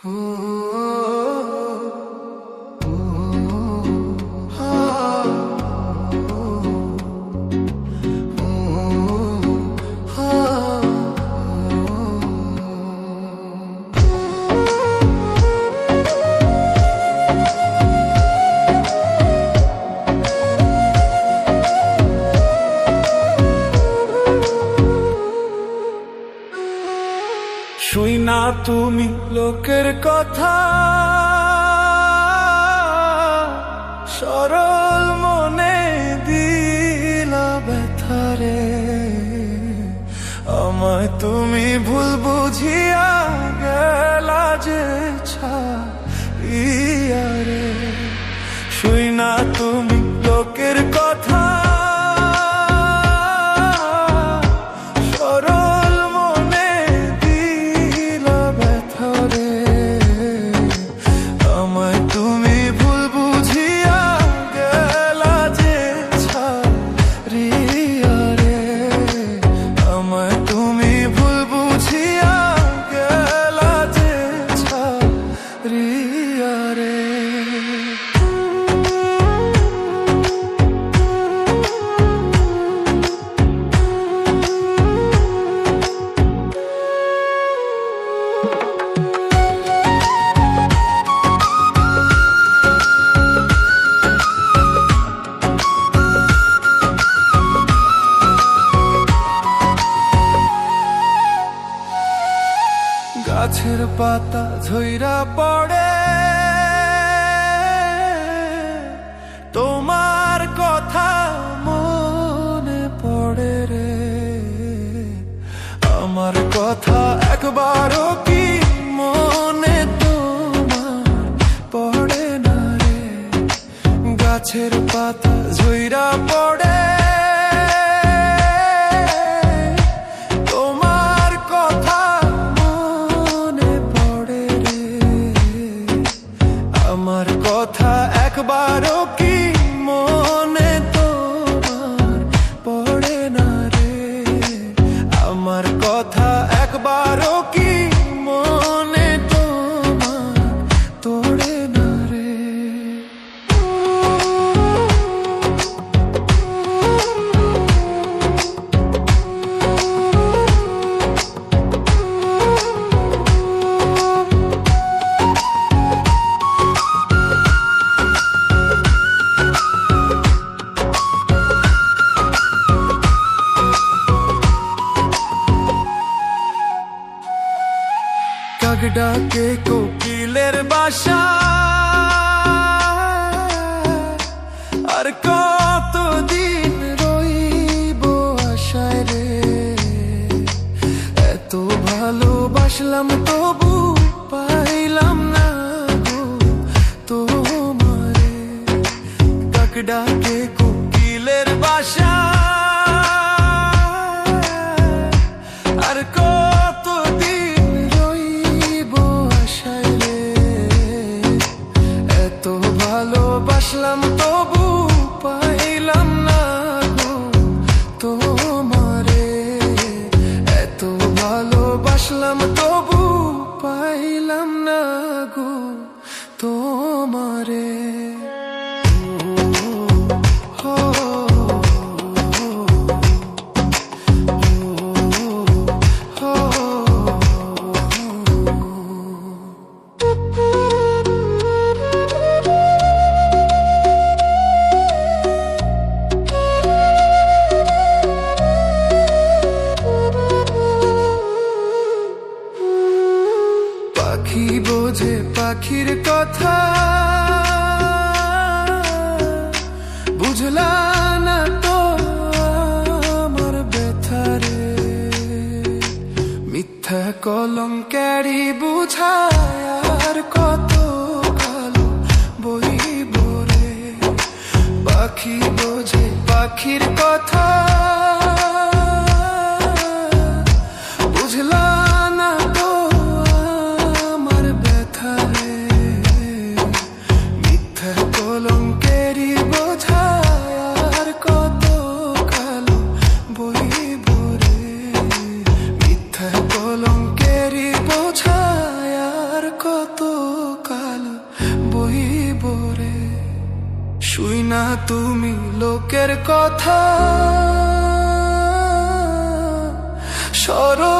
শুই না তুমি লোকের কথা, সরল মনে দিলা ব্যথারে। আমায় তুমি ভুল বুঝিয়া গেলা যে ছাইয়া রে। শুই না তুমি লোকের কথা, গাছের পাতা ঝইরা পড়ে তোমার কথা মনে পড়ে রে। আমার কথা একবারও কি মনে তোমার পড়ে না রে। গাছের পাতা ঝইরা পড়ে আমার কথা একবারও কি মনে তোমার পড়ে না রে। আমার কথা একবারও কি মনে তোমার তোড়ে না রে। ডাকে কোকিলের বাসা, আর কতদিন রইব আশায় রে। এত ভালোবাসলাম তবু পাইলাম না গো তোমারে। ডাক ডাকে কোকিলের বাসা, আর কতদিন ভালোবাসলাম তবু পাইলাম না গো তোমারে। এত ভালোবাসলাম তবু পাইলাম না গো তোমারে। পাখি বোঝে পাখির কথা, বুঝলা না তো আমার ব্যথারে। মিথ্যা কলঙ্কেরই বুঝায় আর কত কালো বইব রে। পাখি বোঝে পাখির কথা, বুঝলা না তো আমার ব্যথারে। মিথ্যা কলঙ্কেরই বোঝায় আর কত কালো বইব রে। মিথ্যা কলঙ্কেরই বোঝায় আর কত কত কাল বহিব রে। শুই না তুমি লোকের কথা, সরল